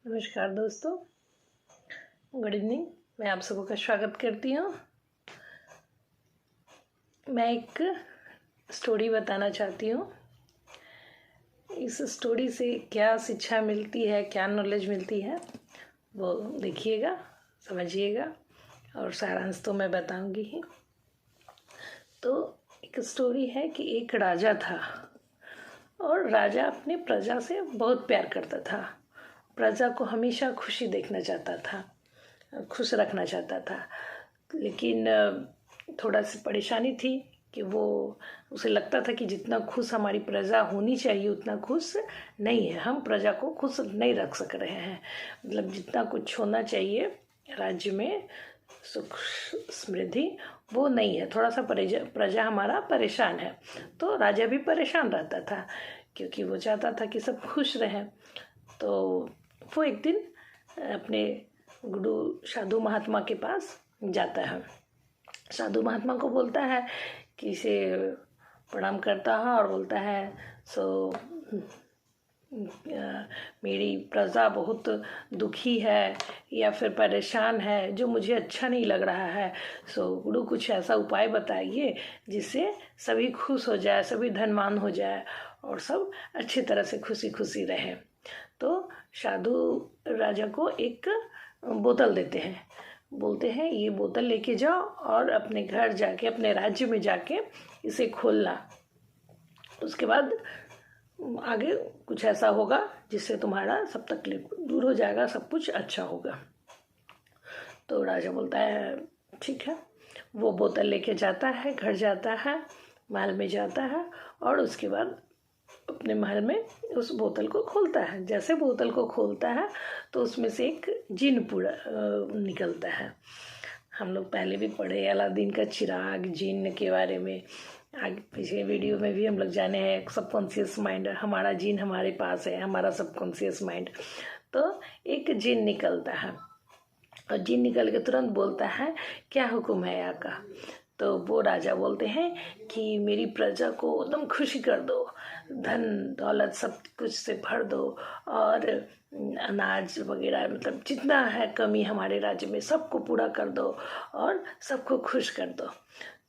नमस्कार दोस्तों, good evening. मैं आप सबों का स्वागत करती हूँ। मैं एक स्टोरी बताना चाहती हूँ। इस स्टोरी से क्या शिक्षा मिलती है, क्या नॉलेज मिलती है, वो देखिएगा, समझिएगा और सारांश तो मैं बताऊंगी ही। तो एक स्टोरी है कि एक राजा था और राजा अपनी प्रजा से बहुत प्यार करता था। प्रजा को हमेशा खुशी देखना चाहता था, खुश रखना चाहता था। लेकिन थोड़ा सी परेशानी थी कि उसे लगता था कि जितना खुश हमारी प्रजा होनी चाहिए उतना खुश नहीं है। हम प्रजा को खुश नहीं रख सक रहे हैं। मतलब जितना कुछ होना चाहिए राज्य में, सुख समृद्धि, वो नहीं है। थोड़ा सा प्रजा हमारा परेशान है। तो राजा भी परेशान रहता था क्योंकि वो चाहता था कि सब खुश रहें। तो वो एक दिन अपने गुरु साधु महात्मा के पास जाता है। साधु महात्मा को बोलता है कि इसे प्रणाम करता है और बोलता है मेरी प्रजा बहुत दुखी है या फिर परेशान है, जो मुझे अच्छा नहीं लग रहा है। गुरु कुछ ऐसा उपाय बताइए जिससे सभी खुश हो जाए, सभी धनवान हो जाए और सब अच्छी तरह से खुशी खुशी रहे। तो साधु राजा को एक बोतल देते हैं, बोलते हैं ये बोतल लेके जाओ और अपने घर जाके, अपने राज्य में जाके इसे खोलना। उसके बाद आगे कुछ ऐसा होगा जिससे तुम्हारा सब तकलीफ दूर हो जाएगा, सब कुछ अच्छा होगा। तो राजा बोलता है ठीक है। वो बोतल लेके जाता है, घर जाता है, महल में जाता है और उसके बाद अपने महल में उस बोतल को खोलता है। जैसे बोतल को खोलता है तो उसमें से एक जिन पूरा निकलता है। हम लोग पहले भी पढ़े अलादीन का चिराग, जिन के बारे में। आगे पिछले वीडियो में भी हम लोग जाने हैं सबकॉन्शियस माइंड, हमारा जिन हमारे पास है, हमारा सबकॉन्शियस माइंड। तो एक जिन निकलता है और जिन निकल के तुरंत बोलता है क्या हुक्म है आका। तो वो राजा बोलते हैं कि मेरी प्रजा को एकदम खुशी कर दो, धन दौलत सब कुछ से भर दो और अनाज वगैरह, मतलब जितना है कमी हमारे राज्य में सबको पूरा कर दो और सबको खुश कर दो।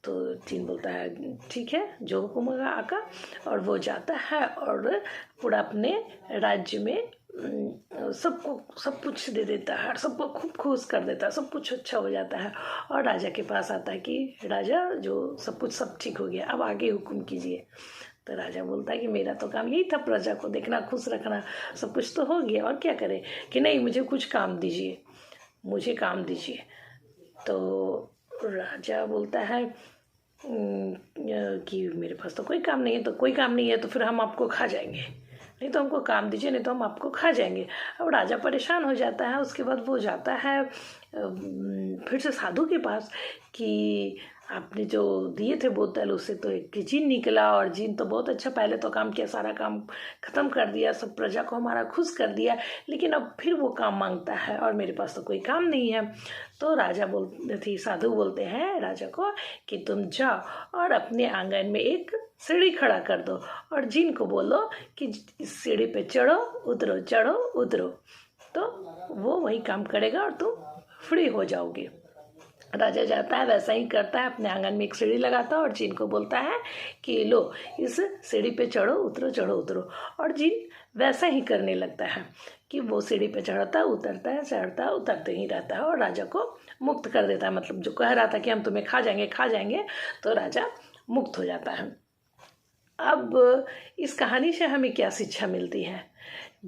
तो जिन बोलता है ठीक है, जो हुक्म होगा आका। और वो जाता है और पूरा अपने राज्य में सबको सब कुछ दे देता है, सबको खूब खुश कर देता है, सब कुछ अच्छा हो जाता है। और राजा के पास आता है कि राजा जो सब कुछ सब ठीक हो गया, अब आगे हुक्म कीजिए। तो राजा बोलता है कि मेरा तो काम यही था, प्रजा को देखना, खुश रखना, सब कुछ तो हो गया, और क्या करें। कि नहीं, मुझे कुछ काम दीजिए, मुझे काम दीजिए। तो राजा बोलता है कि मेरे पास तो कोई काम नहीं है। तो कोई काम नहीं है तो फिर हम आपको खा जाएंगे, नहीं तो हमको काम दीजिए, नहीं तो हम आपको खा जाएंगे। अब राजा परेशान हो जाता है। उसके बाद वो जाता है फिर से साधु के पास कि आपने जो दिए थे बोतल, उससे तो एक जिन निकला और जिन तो बहुत अच्छा पहले तो काम किया, सारा काम खत्म कर दिया, सब प्रजा को हमारा खुश कर दिया, लेकिन अब फिर वो काम मांगता है और मेरे पास तो कोई काम नहीं है। तो राजा साधु बोलते हैं राजा को कि तुम जाओ और अपने आंगन में एक सीढ़ी खड़ा कर दो और जिन को बोलो कि इस सीढ़ी पे चढ़ो उतरो, चढ़ो उतरो। तो वो वही काम करेगा और तुम फ्री हो जाओगे। राजा जाता है, वैसा ही करता है, अपने आंगन में एक सीढ़ी लगाता है और जिन को बोलता है कि लो इस सीढ़ी पे चढ़ो उतरो, चढ़ो उतरो। और जिन वैसा ही करने लगता है कि वो सीढ़ी पे चढ़ता उतरता है, चढ़ता उतरते ही रहता है और राजा को मुक्त कर देता है। मतलब जो कह रहा था कि हम तुम्हें खा जाएंगे खा जाएंगे, तो राजा मुक्त हो जाता है। अब इस कहानी से हमें क्या शिक्षा मिलती है।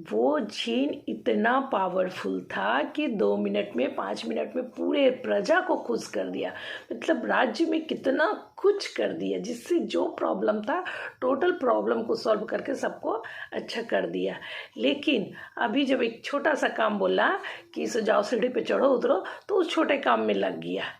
वो जिन इतना पावरफुल था कि 2 मिनट में, 5 मिनट में पूरे प्रजा को खुश कर दिया। मतलब राज्य में कितना कुछ कर दिया, जिससे जो प्रॉब्लम था टोटल प्रॉब्लम को सॉल्व करके सबको अच्छा कर दिया। लेकिन अभी जब एक छोटा सा काम बोला कि इसे जाओ सीढ़ी पे चढ़ो उतरो, तो उस छोटे काम में लग गया।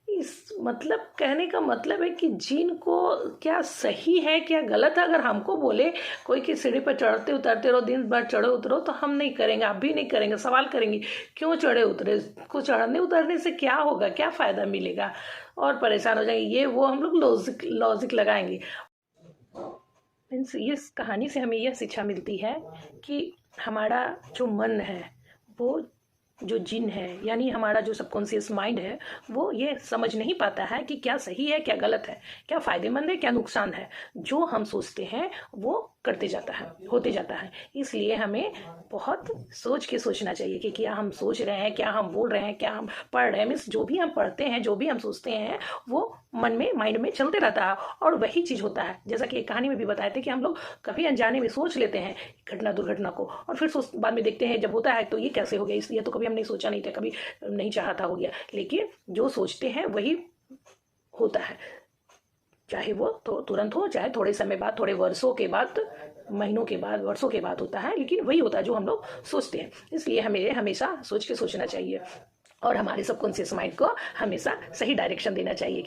इस मतलब कहने का मतलब है कि जिन को क्या सही है क्या गलत है, अगर हमको बोले कोई की सीढ़ी पर चढ़ते उतरते रहो, दिन भर चढ़ो उतरो, तो हम नहीं करेंगे, आप भी नहीं करेंगे, सवाल करेंगे क्यों चढ़े उतरे, को चढ़ने उतरने से क्या होगा, क्या फ़ायदा मिलेगा, और परेशान हो जाएंगे। ये वो हम लोग लॉजिक लगाएंगे। मीन्स इस कहानी से हमें यह शिक्षा मिलती है कि हमारा जो मन है वो जो जिन है यानी हमारा जो सबकॉन्शियस माइंड है वो ये समझ नहीं पाता है कि क्या सही है क्या गलत है, क्या फायदेमंद है क्या नुकसान है। जो हम सोचते हैं वो करते जाता है, होते जाता है। इसलिए हमें बहुत सोच के सोचना चाहिए कि क्या हम सोच रहे हैं, क्या हम बोल रहे हैं, क्या हम पढ़ रहे हैं। मीन्स जो भी हम पढ़ते हैं, जो भी हम सोचते हैं वो मन में, माइंड में चलते रहता है और वही चीज़ होता है। जैसा कि एक कहानी में भी बताए थे कि हम लोग कभी अनजाने में सोच लेते हैं घटना दुर्घटना को, और फिर बाद में देखते हैं जब होता है तो ये कैसे हो गया, इसलिए तो कभी हमने सोचा नहीं था, कभी नहीं चाहा था, हो गया। लेकिन जो सोचते हैं वही होता है, चाहे वो तुरंत हो, चाहे थोड़े समय बाद, थोड़े वर्षों के बाद, महीनों के बाद, वर्षों के बाद होता है, लेकिन वही होता है जो हम लोग सोचते हैं। इसलिए हमें हमेशा सोच के सोचना चाहिए और हमारे सबकॉन्शियस माइंड को हमेशा सही डायरेक्शन देना चाहिए।